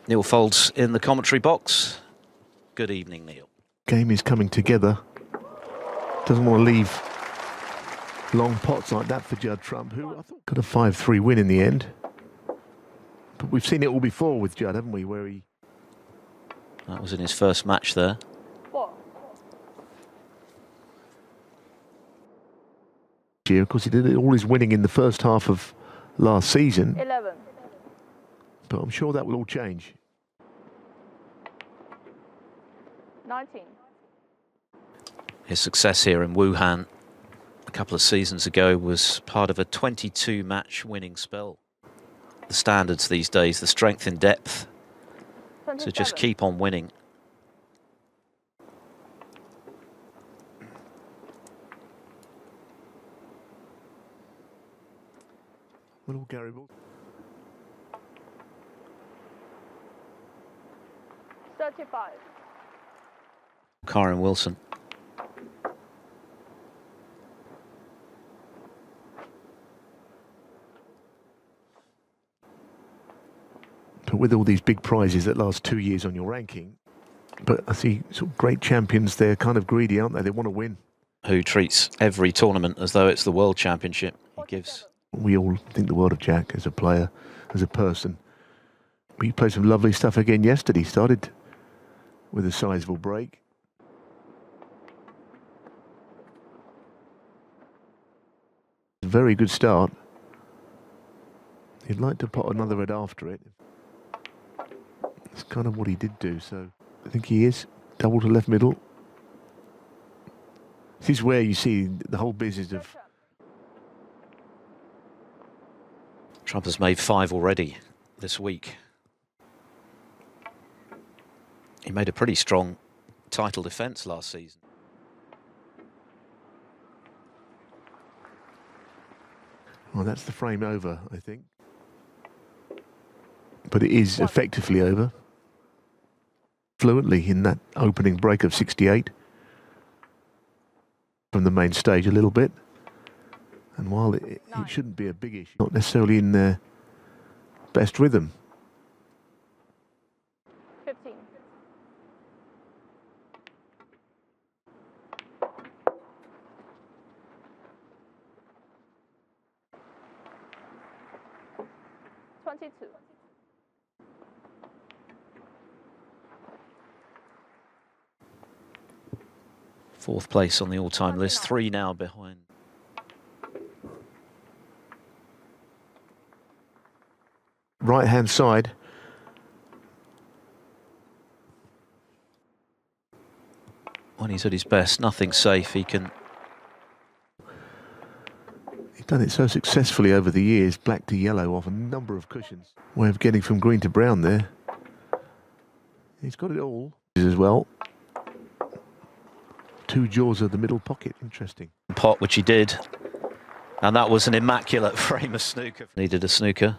Neil Folds in the commentary box. Good evening, Neil. Game is coming together. Doesn't want to leave long pots like that for Judd Trump, who I thought got a 5-3 win in the end. But we've seen it all before with Judd, haven't we? Where he... That was in his first match there. Of course, he did all his winning in the first half of last season. 11. But I'm sure that will all change. 19. His success here in Wuhan a couple of seasons ago was part of a 22-match winning spell. The standards these days, the strength in depth, 27. to just keep on winning. Well, Gary will. 35. Kyren Wilson. But with all these big prizes that last 2 years on your ranking, but I see sort of great champions, they're kind of greedy, aren't they? They want to win. Who treats every tournament as though it's the World Championship. He gives. We all think the world of Jack as a player, as a person. He played some lovely stuff again yesterday. Started with a sizable break. Very good start. He'd like to pot another red after it. It's kind of what he did do, so I think he is. Double to left middle. This is where you see the whole business of... Trump has made 5 already this week. He made a pretty strong title defence last season. Well, that's the frame over, I think. But it is effectively over. Fluently in that opening break of 68. From the main stage a little bit. And while it shouldn't be a big issue, not necessarily in their best rhythm. 15. 22. Fourth place on the all-time list, 3 now behind. Right-hand side. When he's at his best, nothing's safe. He can... He's done it so successfully over the years, black to yellow off a number of cushions. Way of getting from green to brown there. He's got it all as well. 2 jaws of the middle pocket, interesting. Pot, which he did. And that was an immaculate frame of snooker. Needed a snooker.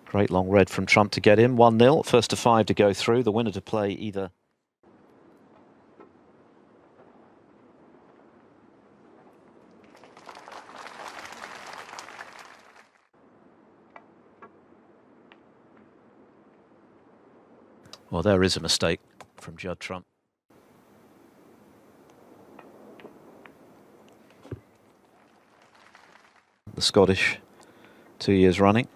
Great long red from Trump to get him. 1-0, first to 5 to go through. The winner to play either. Well, there is a mistake from Judd Trump. The Scottish, 2 years running.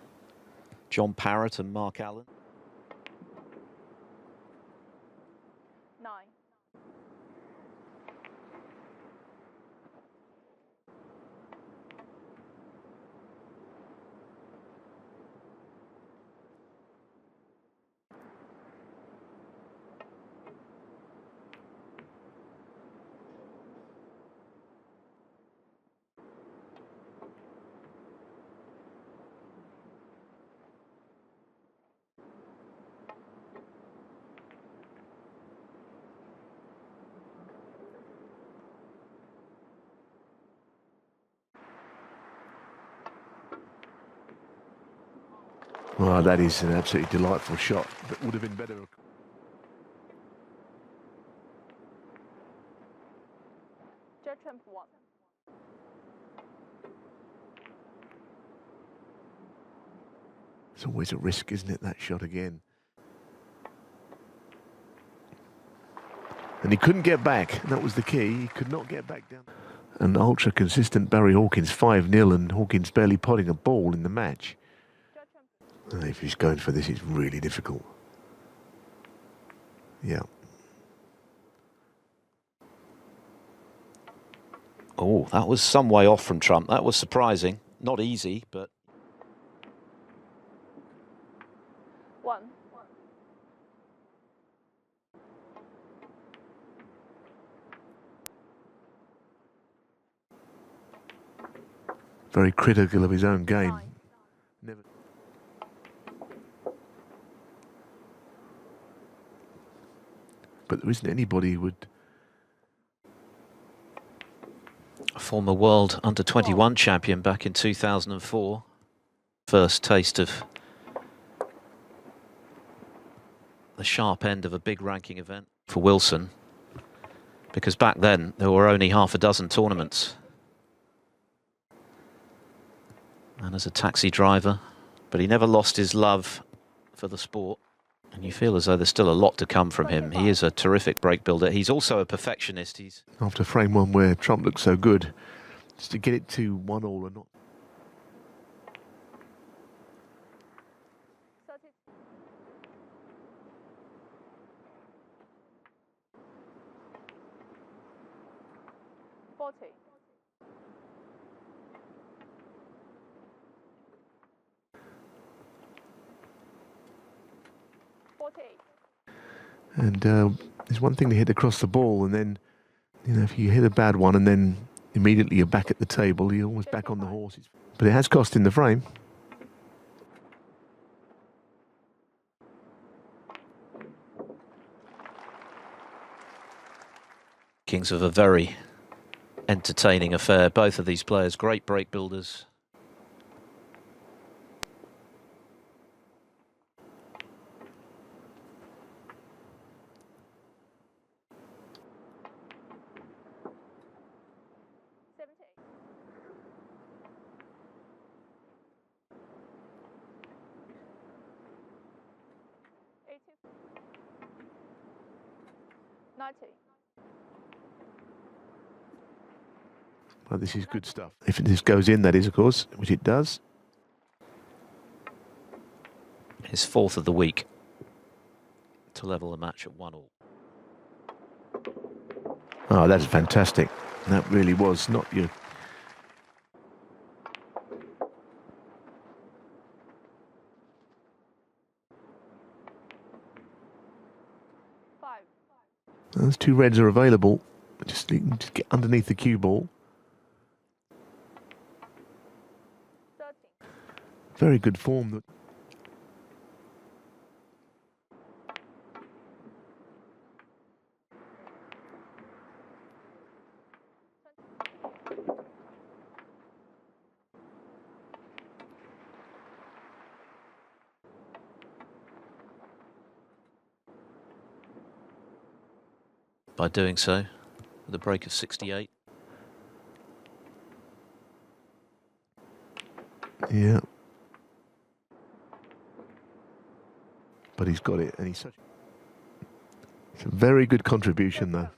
John Parrott and Mark Allen. 9. Well, that is an absolutely delightful shot. That would have been better. Judd Trump 1. It's always a risk, isn't it, that shot again? And he couldn't get back. That was the key. He could not get back down. An ultra-consistent Barry Hawkins, 5-0, and Hawkins barely potting a ball in the match. If he's going for this, it's really difficult. Yeah. Oh, that was some way off from Trump. That was surprising. Not easy, but... 1. Very critical of his own game. 9. Never. But there isn't anybody who would... A former world under-21 champion back in 2004. First taste of the sharp end of a big ranking event for Wilson. Because back then, there were only half a dozen tournaments. And as a taxi driver, but he never lost his love for the sport. And you feel as though there's still a lot to come from him. He is a terrific break builder. He's also a perfectionist. He's After frame one where Trump looked so good, just to get it to 1-1 or not. 30. 40. 48. And there's one thing to hit across the ball, and then, you know, if you hit a bad one and then immediately you're back at the table, you're almost back on the horse. But it has cost in the frame. Kings of a very entertaining affair. Both of these players, great break builders. Well, this is good stuff. If this goes in, that is, of course, which it does. His fourth of the week to level the match at 1-1. Oh, that's fantastic. That really was not your... Those two reds are available. Just get underneath the cue ball. 13. Very good form. By doing so, with a break of 68. Yeah. But he's got it, and he's such... It's a very good contribution, though.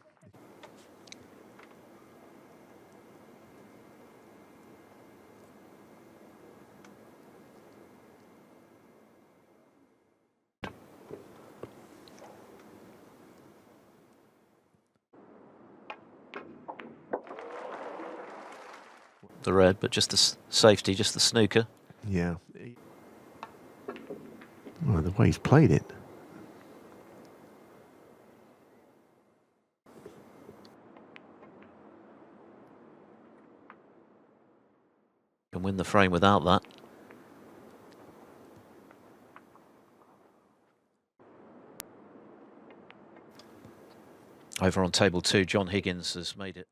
The red, but just the safety, just the snooker. Yeah. Well, the way he's played it. Can win the frame without that. Over on table 2, John Higgins has made it.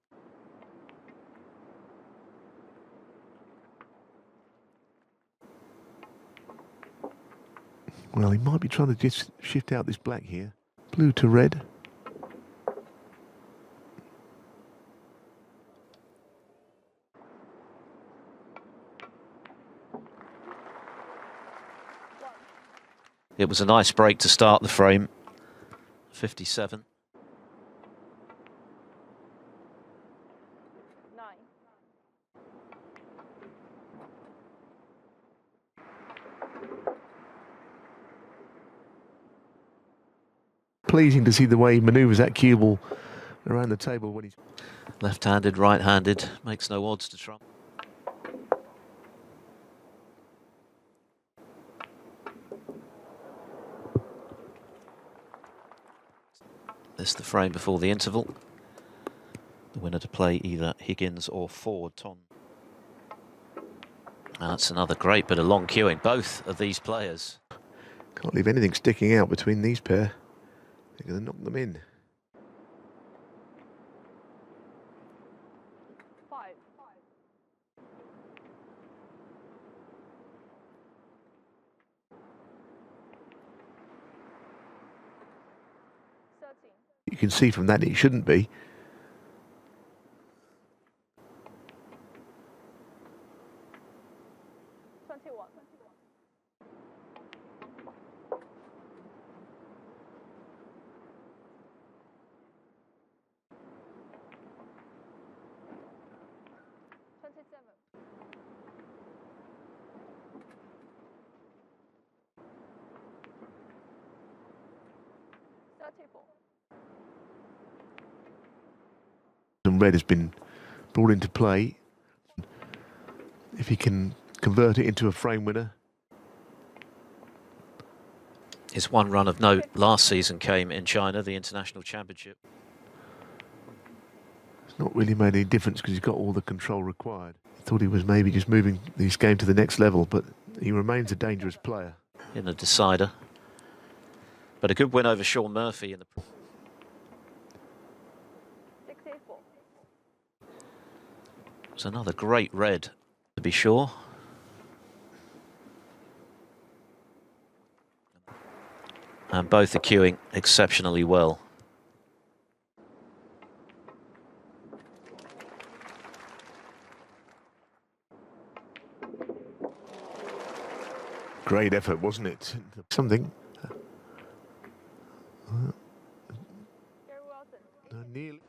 Well, he might be trying to just shift out this black here. Blue to red. It was a nice break to start the frame. 57. Pleasing to see the way he manoeuvres that cue ball around the table when he's Left-handed, right-handed, makes no odds to Trump. This is the frame before the interval. The winner to play either Higgins or Ford, Ton. That's another great bit of long queuing, both of these players. can't leave anything sticking out between these pair. They're going to knock them in. 5. 13. You can see from that it shouldn't be. And red has been brought into play. If he can convert it into a frame winner. His one run of note last season came in China, the International Championship. It's not really made any difference because he's got all the control required. He thought he was maybe just moving this game to the next level, but he remains a dangerous player. In a decider. But a good win over Sean Murphy in the... 64. It's another great red, to be sure. And both are queuing exceptionally well. Great effort, wasn't it? Something. Nearly.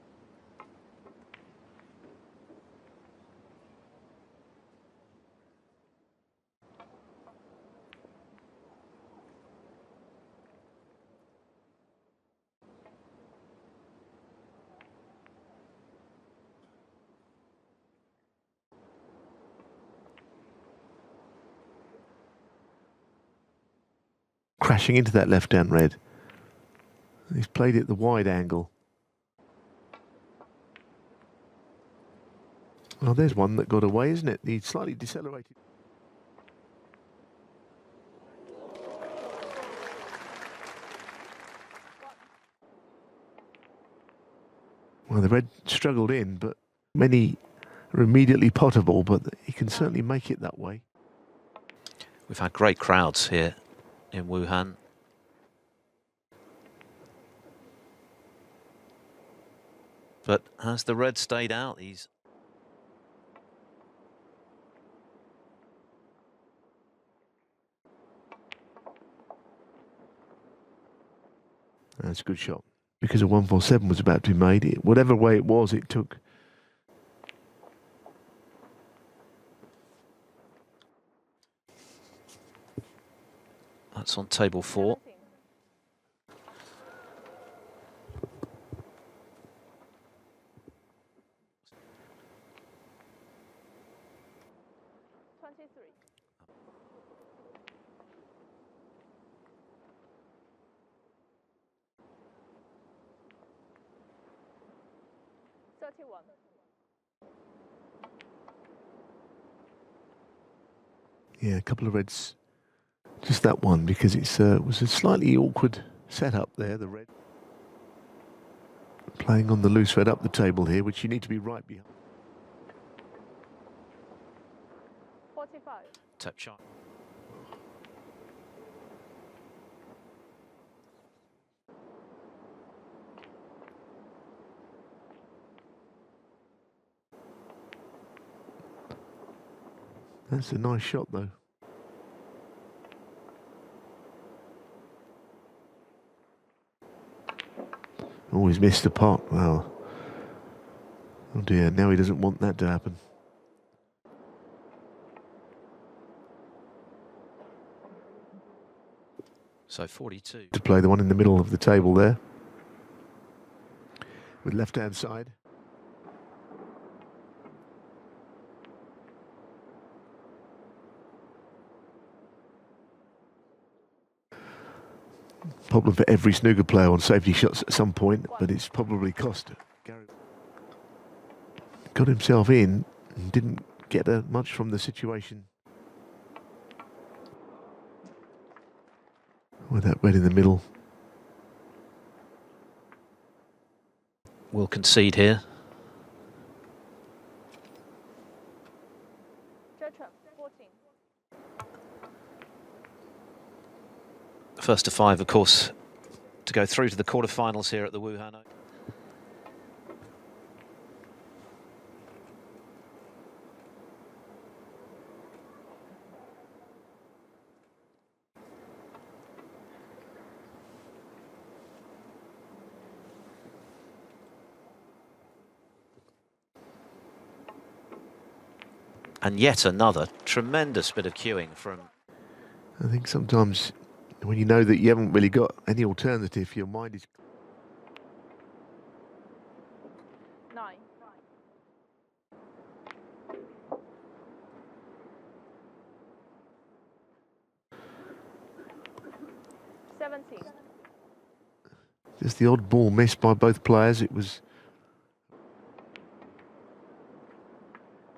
Crashing into that left-hand red. He's played it the wide angle. Well, there's one that got away, isn't it? He slightly decelerated. Well, the red struggled in, but many are immediately potable, but he can certainly make it that way. We've had great crowds here in Wuhan. But has the red stayed out? He's... That's a good shot. Because a 147 was about to be made, whatever way it was, it took. That's on table 4. 17. 23. 31. Yeah, a couple of reds. Just that one, because it was a slightly awkward setup there, the red. Playing on the loose red up the table here, which you need to be right behind. 45. Tap shot. That's a nice shot, though. Oh, he's missed the pot. Wow. Oh dear, now he doesn't want that to happen. So 42. To play the one in the middle of the table there. With left-hand side. Problem for every snooker player on safety shots at some point, but it's probably cost. Gary got himself in and didn't get much from the situation. With that red in the middle. Will concede here. Judd, 14. First to 5, of course, to go through to the quarterfinals here at the Wuhan Open. And yet another tremendous bit of cueing from... I think sometimes when you know that you haven't really got any alternative, your mind is... 9. 17. Just the odd ball missed by both players. It was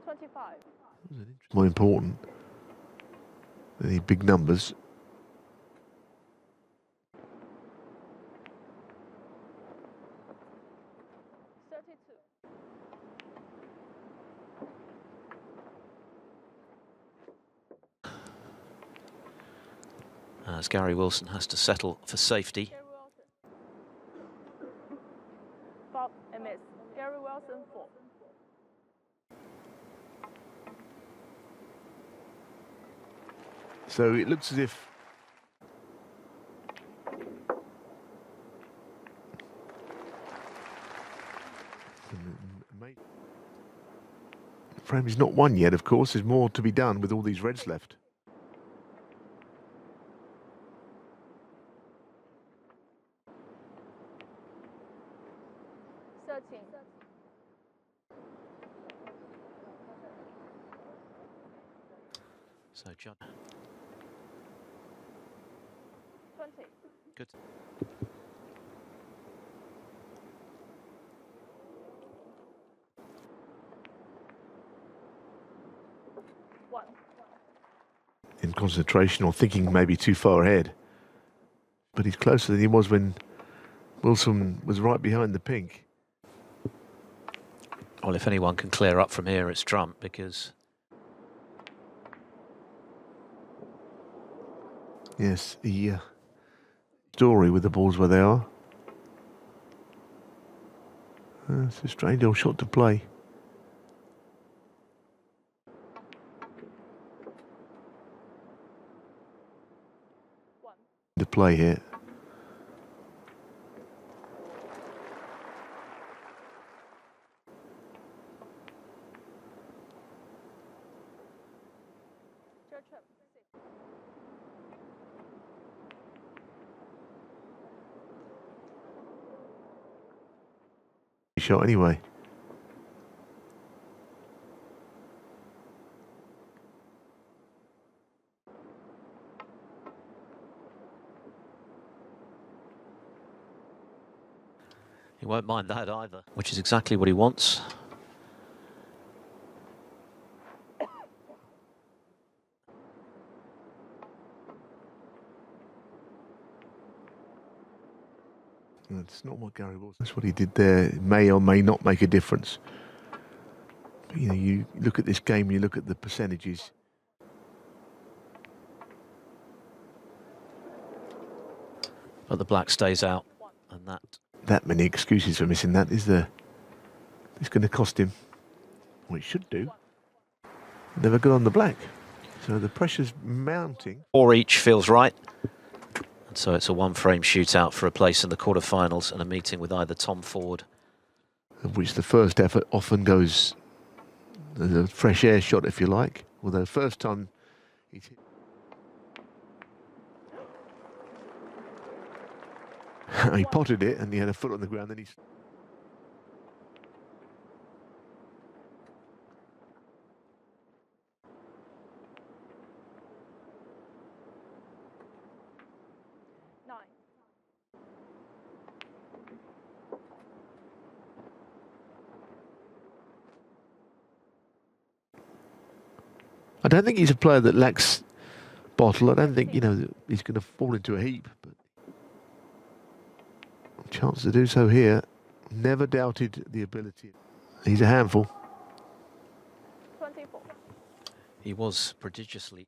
25. more important than the big numbers. 32. As Gary Wilson has to settle for safety. Gary Wilson. Bob and miss. Gary Wilson 4. So it looks as if frame is not won yet, of course. There's more to be done with all these reds left. So Judd. 20. Good. One. In concentration or thinking maybe too far ahead. But he's closer than he was when Wilson was right behind the pink. Well, if anyone can clear up from here, it's Trump, because... Yes, the story with the balls where they are. It's a strange old shot to play. One. To play here. Shot anyway. He won't mind that either, which is exactly what he wants. That's not what Gary Wilson. That's what he did there. It may or may not make a difference. But, you know, you look at this game, you look at the percentages. But the black stays out, and that many excuses for missing that is it's going to cost him. Well, it should do. Never got on the black, so the pressure's mounting. 4 each feels right. And so it's a one-frame shootout for a place in the quarterfinals and a meeting with either Tom Ford. Of which the first effort often goes as a fresh air shot, if you like. Although first time he's hit. He potted it and he had a foot on the ground, then he's... Nine. I don't think he's a player that lacks bottle. I don't think, you know, that he's going to fall into a heap. But chance to do so here. Never doubted the ability. He's a handful. 24. He was prodigiously.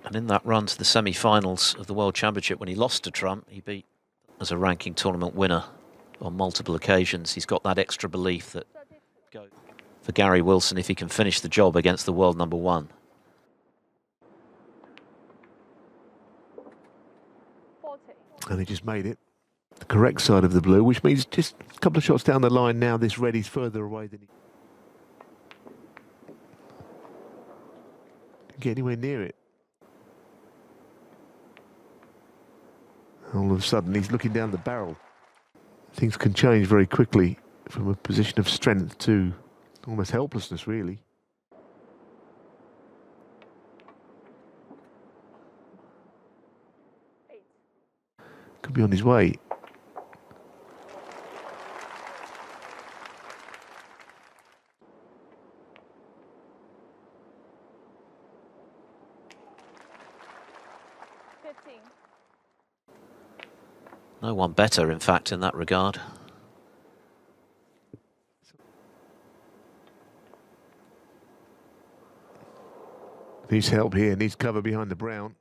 And in that run to the semi-finals of the World Championship, when he lost to Trump, he beat as a ranking tournament winner on multiple occasions. He's got that extra belief that go for Gary Wilson if he can finish the job against the world number one. 40. And he just made it. The correct side of the blue, which means just a couple of shots down the line now, this red is further away than he can get anywhere near it. All of a sudden, he's looking down the barrel. Things can change very quickly from a position of strength to almost helplessness, really. Could be on his way. No one better, in fact, in that regard. Needs help here, needs cover behind the brown.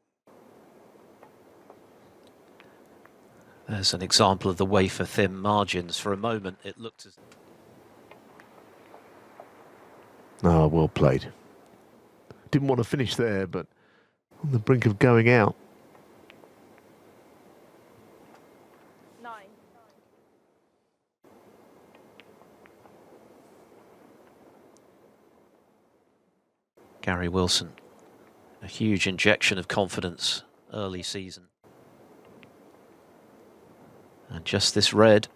There's an example of the wafer-thin margins. For a moment, it looked as... Oh, well played. Didn't want to finish there, but on the brink of going out. 9. Gary Wilson, a huge injection of confidence early season. And just this red.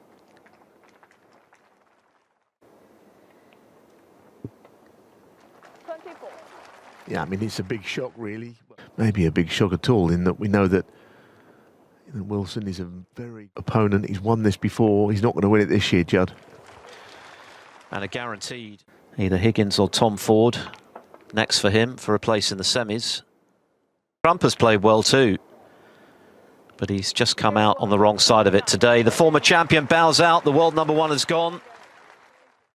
Yeah, I mean, it's a big shock, really. Maybe a big shock at all, in that we know that Wilson is a very opponent. He's won this before. He's not going to win it this year, Judd. And a guaranteed either Higgins or Tom Ford next for him for a place in the semis. Trump has played well too, but he's just come out on the wrong side of it today. The former champion bows out. The world number one has gone.